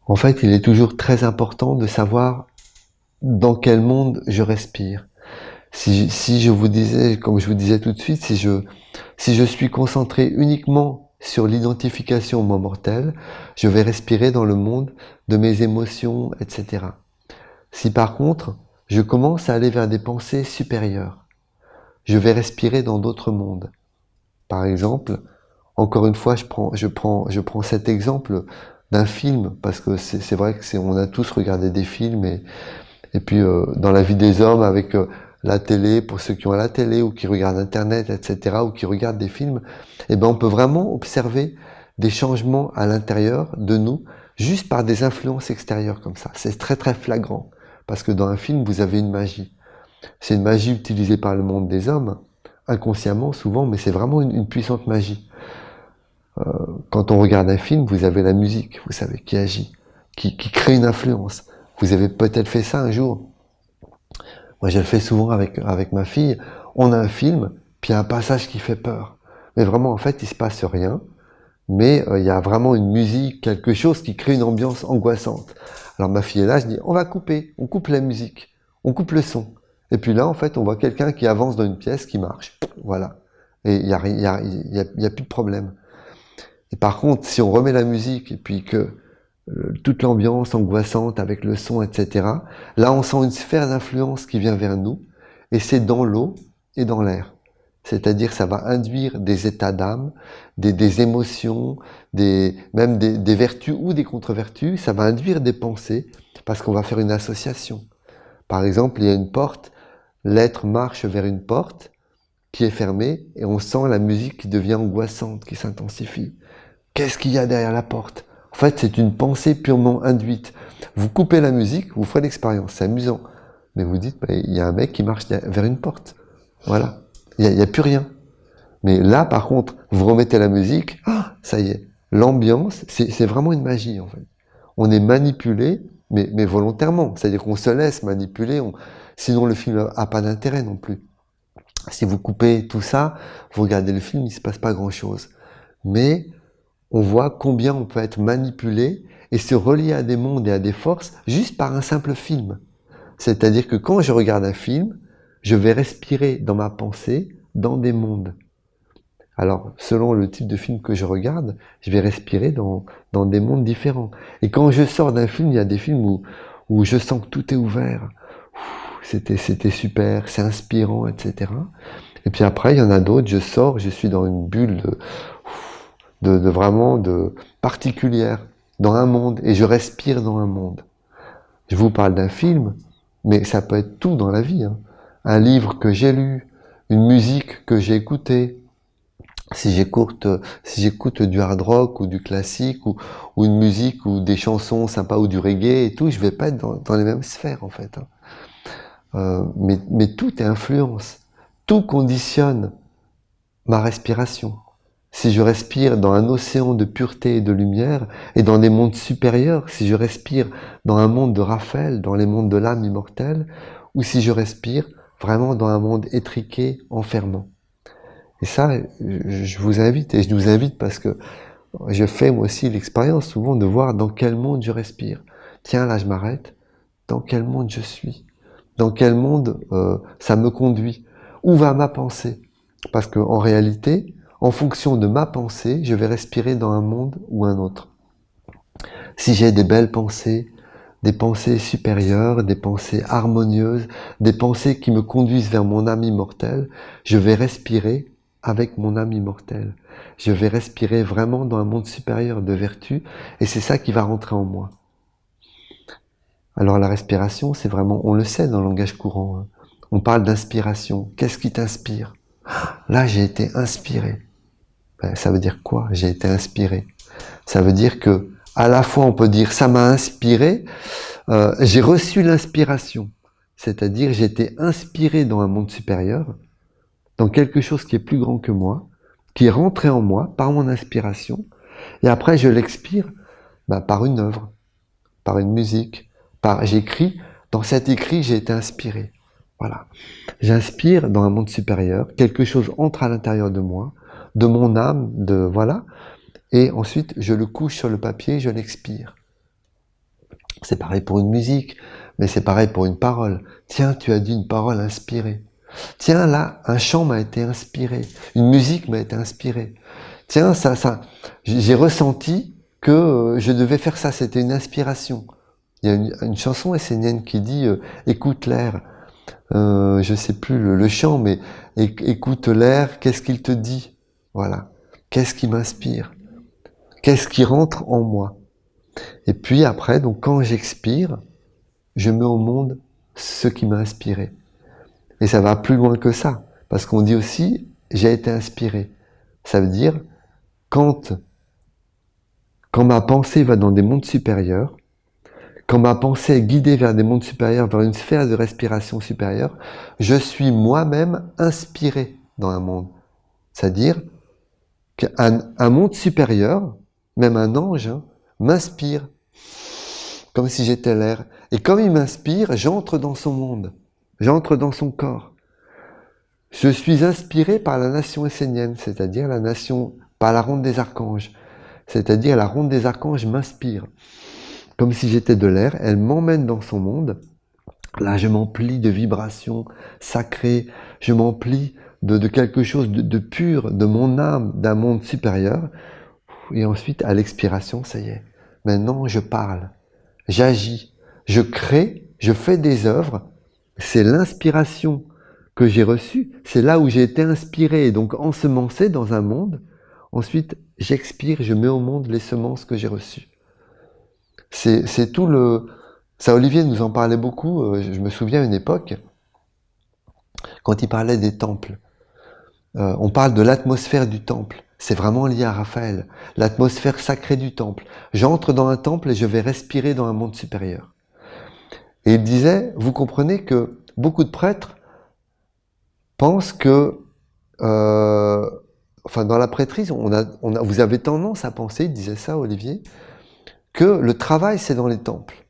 En fait, il est toujours très important de savoir dans quel monde je respire. Si je vous disais, comme je vous disais tout de suite, si je suis concentré uniquement sur l'identification au moi mortel, je vais respirer dans le monde de mes émotions, etc. Si par contre, je commence à aller vers des pensées supérieures, je vais respirer dans d'autres mondes. Par exemple, encore une fois, je prends cet exemple d'un film, parce que c'est vrai que on a tous regardé des films, et puis dans la vie des hommes, avec la télé, pour ceux qui ont la télé, ou qui regardent Internet, etc., ou qui regardent des films, eh ben, on peut vraiment observer des changements à l'intérieur de nous, juste par des influences extérieures comme ça. C'est très très flagrant, parce que dans un film, vous avez une magie. C'est une magie utilisée par le monde des hommes, inconsciemment souvent, mais c'est vraiment une puissante magie. Quand on regarde un film, vous avez la musique, vous savez, qui agit, qui crée une influence. Vous avez peut-être fait ça un jour. Moi, je le fais souvent avec ma fille. On a un film, puis il y a un passage qui fait peur. Mais vraiment, en fait, il se passe rien. Mais il y a vraiment une musique, quelque chose qui crée une ambiance angoissante. Alors ma fille est là, je dis, on va couper, on coupe la musique, on coupe le son. Et puis là, en fait, on voit quelqu'un qui avance dans une pièce, qui marche. Voilà. Et il y a plus de problème. Et par contre, si on remet la musique et puis que toute l'ambiance angoissante avec le son, etc., là, on sent une sphère d'influence qui vient vers nous, et c'est dans l'eau et dans l'air. C'est-à-dire, ça va induire des états d'âme, des émotions, même des vertus ou des contre-vertus. Ça va induire des pensées, parce qu'on va faire une association. Par exemple, il y a une porte, l'être marche vers une porte qui est fermée, et on sent la musique qui devient angoissante, qui s'intensifie. Qu'est-ce qu'il y a derrière la porte? En fait, c'est une pensée purement induite. Vous coupez la musique, vous ferez l'expérience, c'est amusant. Mais vous dites, bah, il y a un mec qui marche vers une porte. Voilà. Il y a plus rien. Mais là, par contre, vous remettez la musique, ah, ça y est. L'ambiance, c'est vraiment une magie, en fait. On est manipulé, mais volontairement. C'est-à-dire qu'on se laisse manipuler, sinon le film a pas d'intérêt non plus. Si vous coupez tout ça, vous regardez le film, il se passe pas grand-chose. Mais on voit combien on peut être manipulé et se relier à des mondes et à des forces juste par un simple film. C'est-à-dire que quand je regarde un film, je vais respirer dans ma pensée dans des mondes. Alors, selon le type de film que je regarde, je vais respirer dans des mondes différents. Et quand je sors d'un film, il y a des films où je sens que tout est ouvert. C'était super, c'est inspirant, etc. Et puis après, il y en a d'autres, je sors, je suis dans une bulle de vraiment de particulière, dans un monde, et je respire dans un monde. Je vous parle d'un film, mais ça peut être tout dans la vie, hein. Un livre que j'ai lu, une musique que j'ai écoutée. Si j'écoute du hard rock ou du classique ou une musique ou des chansons sympas ou du reggae et tout, je vais pas être dans les mêmes sphères en fait, hein. Mais tout est influence, tout conditionne ma respiration. Si je respire dans un océan de pureté et de lumière, et dans des mondes supérieurs, si je respire dans un monde de Raphaël, dans les mondes de l'âme immortelle, ou si je respire vraiment dans un monde étriqué, enfermant. Et ça, je vous invite, et je nous invite parce que je fais moi aussi l'expérience souvent de voir dans quel monde je respire. Tiens, là je m'arrête, dans quel monde je suis? Dans quel monde ça me conduit? Où va ma pensée? Parce qu'en réalité, en fonction de ma pensée, je vais respirer dans un monde ou un autre. Si j'ai des belles pensées, des pensées supérieures, des pensées harmonieuses, des pensées qui me conduisent vers mon âme immortelle, je vais respirer avec mon âme immortelle. Je vais respirer vraiment dans un monde supérieur de vertu, et c'est ça qui va rentrer en moi. Alors la respiration, c'est vraiment, on le sait dans le langage courant, hein. On parle d'inspiration. Qu'est-ce qui t'inspire? Là, j'ai été inspiré. Ben, ça veut dire quoi? J'ai été inspiré. Ça veut dire que, à la fois, on peut dire ça m'a inspiré, j'ai reçu l'inspiration. C'est-à-dire, j'ai été inspiré dans un monde supérieur, dans quelque chose qui est plus grand que moi, qui est rentré en moi par mon inspiration, et après, je l'expire ben, par une œuvre, par une musique, j'écris. Dans cet écrit, j'ai été inspiré. Voilà. J'inspire dans un monde supérieur, quelque chose entre à l'intérieur de moi, de mon âme, voilà, et ensuite je le couche sur le papier, je l'expire. C'est pareil pour une musique, mais c'est pareil pour une parole. Tiens, tu as dit une parole inspirée. Tiens, là, un chant m'a été inspiré. Une musique m'a été inspirée. Tiens, j'ai ressenti que je devais faire ça. C'était une inspiration. Il y a une chanson essénienne qui dit écoute l'air. Je sais plus le chant, mais écoute l'air, qu'est-ce qu'il te dit? Voilà. Qu'est-ce qui m'inspire? Qu'est-ce qui rentre en moi? Et puis après, donc quand j'expire, je mets au monde ce qui m'a inspiré. Et ça va plus loin que ça, parce qu'on dit aussi j'ai été inspiré. Ça veut dire quand ma pensée va dans des mondes supérieurs, quand ma pensée est guidée vers des mondes supérieurs, vers une sphère de respiration supérieure, je suis moi-même inspiré dans un monde. C'est-à-dire qu'un monde supérieur, même un ange, m'inspire, comme si j'étais l'air. Et comme il m'inspire, j'entre dans son monde, j'entre dans son corps. Je suis inspiré par la nation essénienne, c'est-à-dire la nation, par la ronde des archanges. C'est-à-dire la ronde des archanges m'inspire. Comme si j'étais de l'air, elle m'emmène dans son monde. Là, je m'emplis de vibrations sacrées, je m'emplis de quelque chose de pur, de mon âme, d'un monde supérieur. Et ensuite, à l'expiration, ça y est. Maintenant, je parle, j'agis, je crée, je fais des œuvres. C'est l'inspiration que j'ai reçue. C'est là où j'ai été inspiré et donc ensemencé dans un monde. Ensuite, j'expire, je mets au monde les semences que j'ai reçues. C'est tout le... Ça, Olivier nous en parlait beaucoup, je me souviens à une époque, quand il parlait des temples. On parle de l'atmosphère du temple. C'est vraiment lié à Raphaël. L'atmosphère sacrée du temple. J'entre dans un temple et je vais respirer dans un monde supérieur. Et il disait, vous comprenez que beaucoup de prêtres pensent que... dans la prêtrise, vous avez tendance à penser, il disait ça, Olivier, que le travail, c'est dans les temples.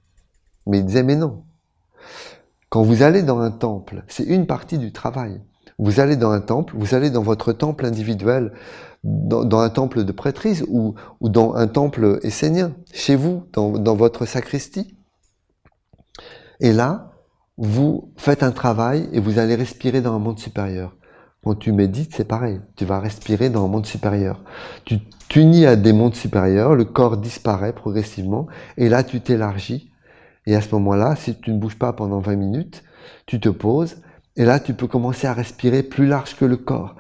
Mais il disait, mais non. Quand vous allez dans un temple, c'est une partie du travail. Vous allez dans un temple, vous allez dans votre temple individuel, dans un temple de prêtrise ou dans un temple essénien, chez vous, dans votre sacristie. Et là, vous faites un travail et vous allez respirer dans un monde supérieur. Quand tu médites, c'est pareil. Tu vas respirer dans un monde supérieur. Tu t'unis à des mondes supérieurs, le corps disparaît progressivement, et là, tu t'élargis. Et à ce moment-là, si tu ne bouges pas pendant 20 minutes, tu te poses, et là, tu peux commencer à respirer plus large que le corps.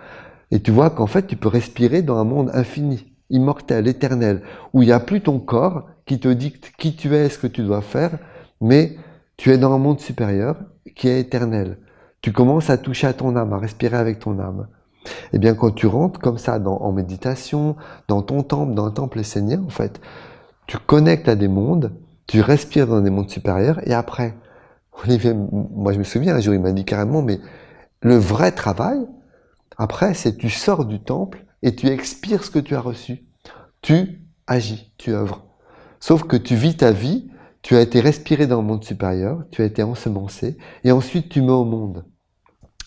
Et tu vois qu'en fait, tu peux respirer dans un monde infini, immortel, éternel, où il n'y a plus ton corps qui te dicte qui tu es et ce que tu dois faire, mais tu es dans un monde supérieur qui est éternel. Tu commences à toucher à ton âme, à respirer avec ton âme. Et bien, quand tu rentres comme ça en méditation, dans ton temple, dans un temple essénien, en fait, tu connectes à des mondes, tu respires dans des mondes supérieurs, et après, Olivier, moi je me souviens, un jour il m'a dit carrément, mais le vrai travail, après, c'est tu sors du temple et tu expires ce que tu as reçu. Tu agis, tu œuvres. Sauf que tu vis ta vie, tu as été respiré dans le monde supérieur, tu as été ensemencé, et ensuite tu mets au monde.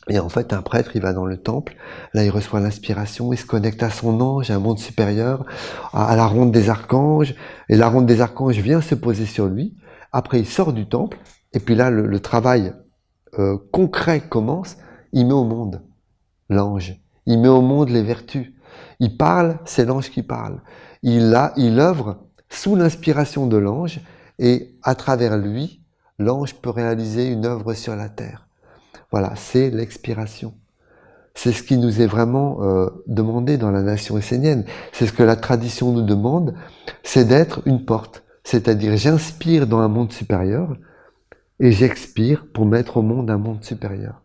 Et en fait, un prêtre, il va dans le temple, là il reçoit l'inspiration, il se connecte à son ange, à un monde supérieur, à la ronde des archanges, et la ronde des archanges vient se poser sur lui. Après, il sort du temple, et puis là, le travail concret commence, il met au monde l'ange, il met au monde les vertus. Il parle, c'est l'ange qui parle. Il œuvre sous l'inspiration de l'ange, et à travers lui, l'ange peut réaliser une œuvre sur la terre. Voilà, c'est l'expiration. C'est ce qui nous est vraiment demandé dans la nation essénienne. C'est ce que la tradition nous demande, c'est d'être une porte. C'est-à-dire, j'inspire dans un monde supérieur et j'expire pour mettre au monde un monde supérieur.